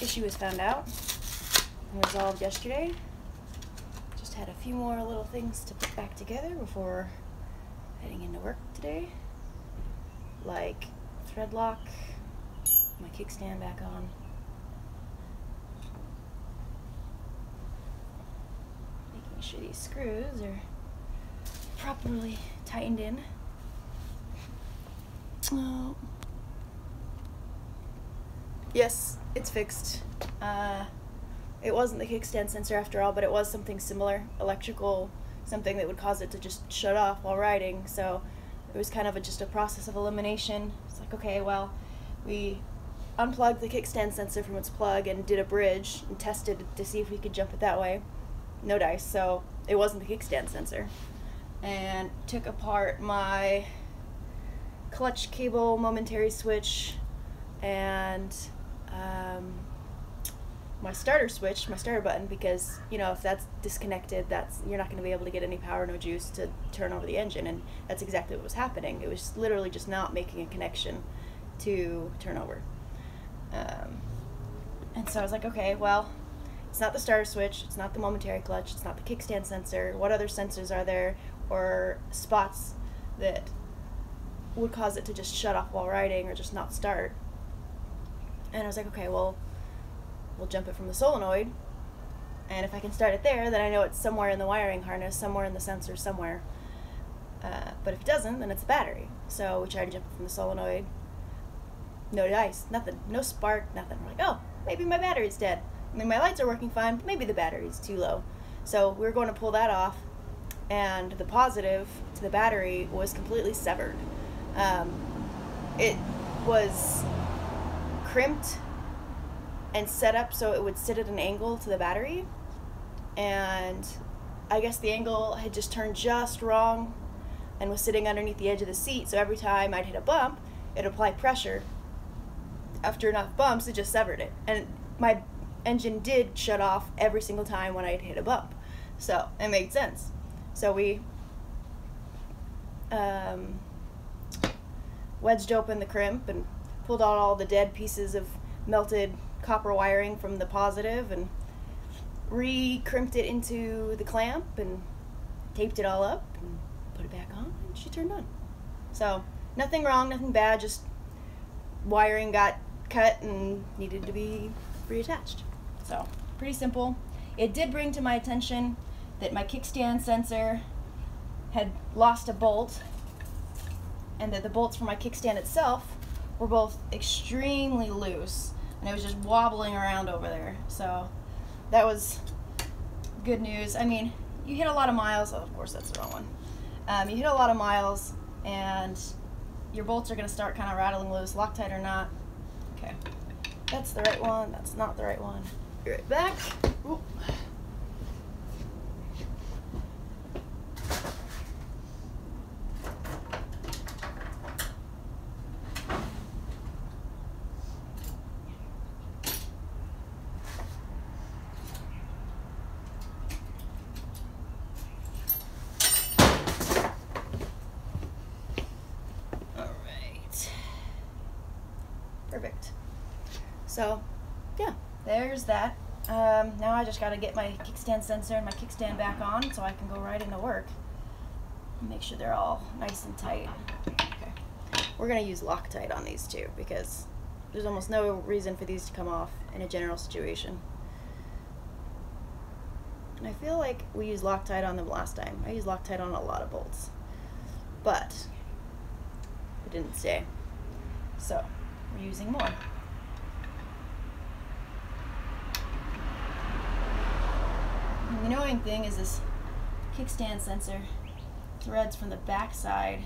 issue was found out and resolved yesterday. Just had a few more little things to put back together before heading into work today, like thread lock, my kickstand back on, making sure these screws are properly tightened in. Oh. Yes, it's fixed. It wasn't the kickstand sensor after all, but it was something similar, electrical, something that would cause it to just shut off while riding. So it was kind of just a process of elimination. It's like, okay, well, we unplugged the kickstand sensor from its plug and did a bridge and tested to see if we could jump it that way. No dice, so it wasn't the kickstand sensor. And took apart my clutch cable momentary switch and my starter switch, my starter button, because you know if that's disconnected, you're not going to be able to get any power, no juice to turn over the engine, and that's exactly what was happening. It was literally just not making a connection to turn over. And so I was like, okay, well, it's not the starter switch, it's not the momentary clutch, it's not the kickstand sensor. What other sensors are there or spots that would cause it to just shut off while riding or just not start? And I was like, okay, well, we'll jump it from the solenoid, and if I can start it there, then I know it's somewhere in the wiring harness, somewhere in the sensor, somewhere. But if it doesn't, then it's the battery. So we tried to jump it from the solenoid. No dice, nothing, no spark, nothing. We're like, oh, maybe my battery's dead. I mean, my lights are working fine, but maybe the battery's too low. So we were going to pull that off, and the positive to the battery was completely severed. It was crimped and set up so it would sit at an angle to the battery, and I guess the angle had just turned just wrong and was sitting underneath the edge of the seat, so every time I'd hit a bump, it'd apply pressure. After enough bumps, it just severed it, and my engine did shut off every single time when I'd hit a bump, so it made sense. So we wedged open the crimp and pulled out all the dead pieces of melted copper wiring from the positive and re-crimped it into the clamp and taped it all up and put it back on, and she turned on. So nothing wrong, nothing bad, just wiring got cut and needed to be reattached. So pretty simple. It did bring to my attention that my kickstand sensor had lost a bolt, and that the bolts for my kickstand itself were both extremely loose, and it was just wobbling around over there. So that was good news. I mean, you hit a lot of miles. Oh, of course, that's the wrong one. You hit a lot of miles, and your bolts are going to start kind of rattling loose, Loctite or not. Okay, that's the right one. That's not the right one. Be right back. Ooh. Perfect. So, yeah, there's that. Now I just got to get my kickstand sensor and my kickstand back on so I can go right into work. Make sure they're all nice and tight. Okay. We're going to use Loctite on these too, because there's almost no reason for these to come off in a general situation. And I feel like we used Loctite on them last time. I used Loctite on a lot of bolts, but it didn't stay. So we're using more. And the annoying thing is this kickstand sensor threads from the back side.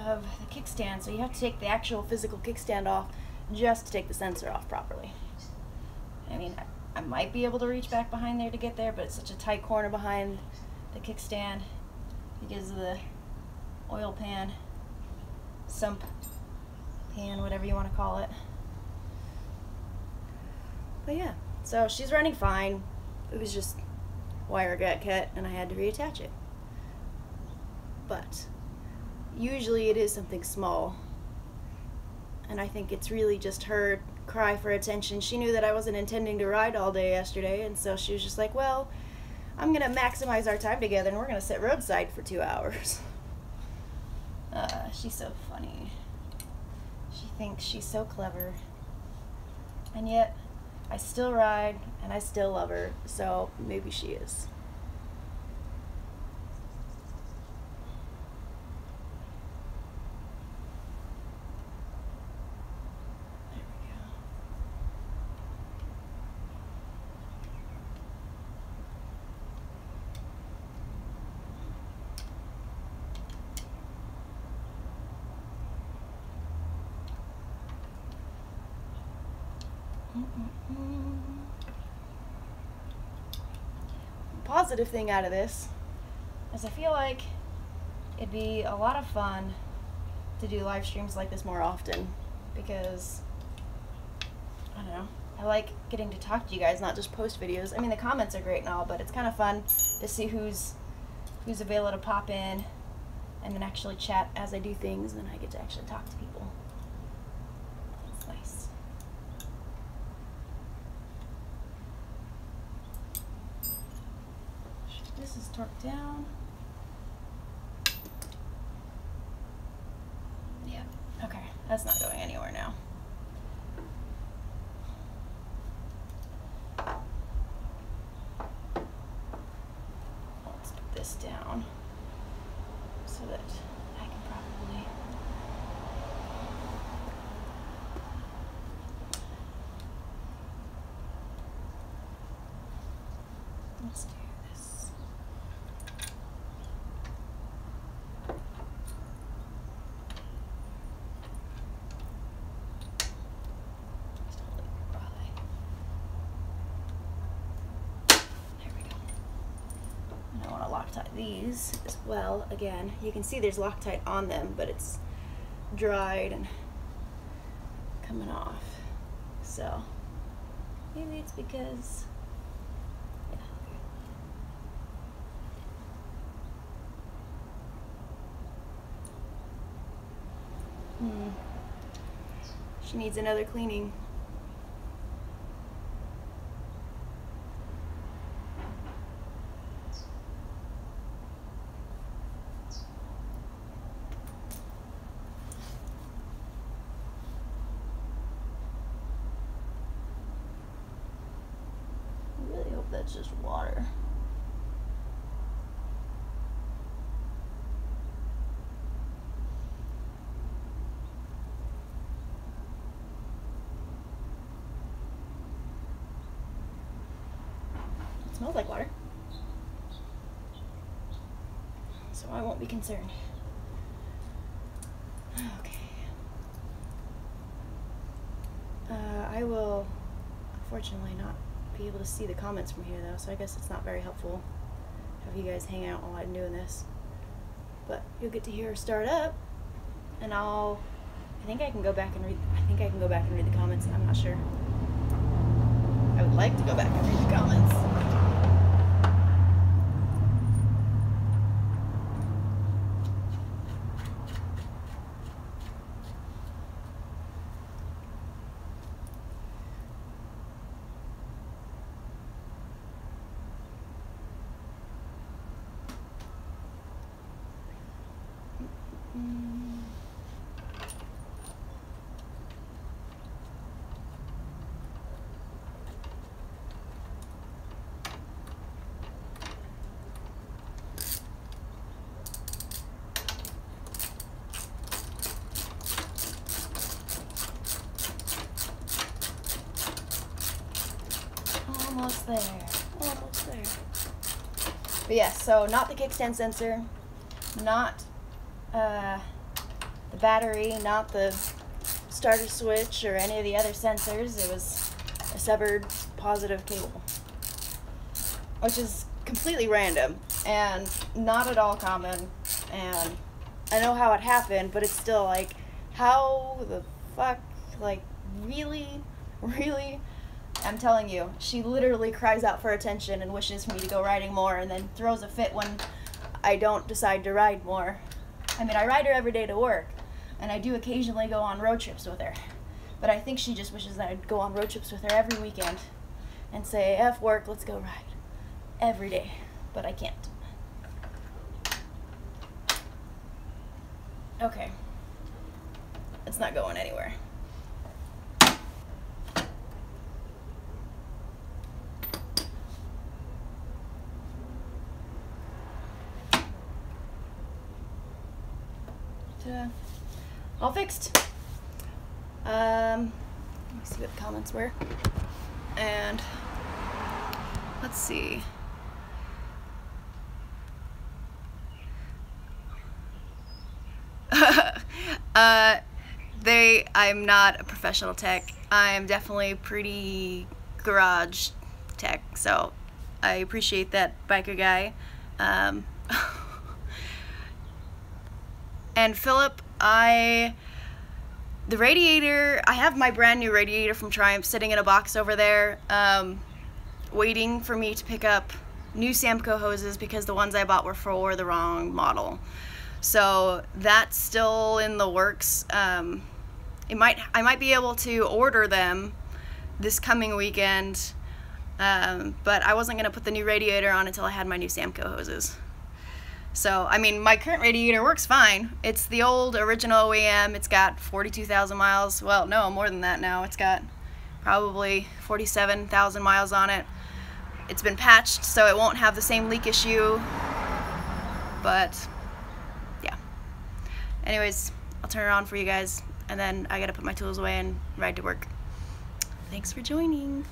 Of the kickstand, so you have to take the actual physical kickstand off just to take the sensor off properly. I mean, I might be able to reach back behind there to get there, but it's such a tight corner behind the kickstand because of the oil pan, sump pan, whatever you want to call it. But yeah, so she's running fine. It was just wire got cut and I had to reattach it. But usually it is something small. And I think it's really just her cry for attention. She knew that I wasn't intending to ride all day yesterday, and so she was just like, well, I'm gonna maximize our time together and we're gonna sit roadside for 2 hours. She's so funny. She thinks she's so clever. And yet, I still ride and I still love her, so maybe she is. Positive thing out of this is I feel like it'd be a lot of fun to do live streams like this more often, because I don't know, I like getting to talk to you guys, not just post videos. I mean, the comments are great and all, but it's kind of fun to see who's available to pop in and then actually chat as I do things, and then I get to actually talk to people. It's nice. This is torqued down. Yeah, okay, that's not going anywhere now. Let's put this down so that I can probably... Let's do this. Loctite these as well. Again, you can see there's Loctite on them, but it's dried and coming off. So maybe it's because, yeah. She needs another cleaning. That's just water. It smells like water, so I won't be concerned. Okay. I will unfortunately not be able to see the comments from here though, so I guess it's not very helpful have you guys hang out while I'm doing this. But you'll get to hear her start up, and I think I can go back and read the comments. I'm not sure. I would like to go back and read the comments. Almost there. Almost there. But yeah, so not the kickstand sensor, not the battery, not the starter switch or any of the other sensors. It was a severed positive cable, which is completely random and not at all common. And I know how it happened, but it's still like, how the fuck, like, really? I'm telling you, she literally cries out for attention and wishes for me to go riding more, and then throws a fit when I don't decide to ride more. I mean, I ride her every day to work, and I do occasionally go on road trips with her. But I think she just wishes that I'd go on road trips with her every weekend and say, F work, let's go ride. Every day. But I can't. Okay. It's not going anywhere. All fixed. Let me see what the comments were. And let's see. I'm not a professional tech. I'm definitely pretty garage tech, so I appreciate that, biker guy. And Philip, the radiator, I have my brand new radiator from Triumph sitting in a box over there, waiting for me to pick up new Samco hoses because the ones I bought were for the wrong model. So that's still in the works. I might be able to order them this coming weekend, but I wasn't going to put the new radiator on until I had my new Samco hoses. So, I mean, my current radiator works fine. It's the old original OEM. It's got 42,000 miles. Well, no, more than that now. It's got probably 47,000 miles on it. It's been patched, so it won't have the same leak issue. But, yeah. Anyways, I'll turn it on for you guys, and then I gotta put my tools away and ride to work. Thanks for joining.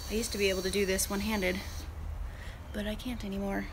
I used to be able to do this one-handed, but I can't anymore.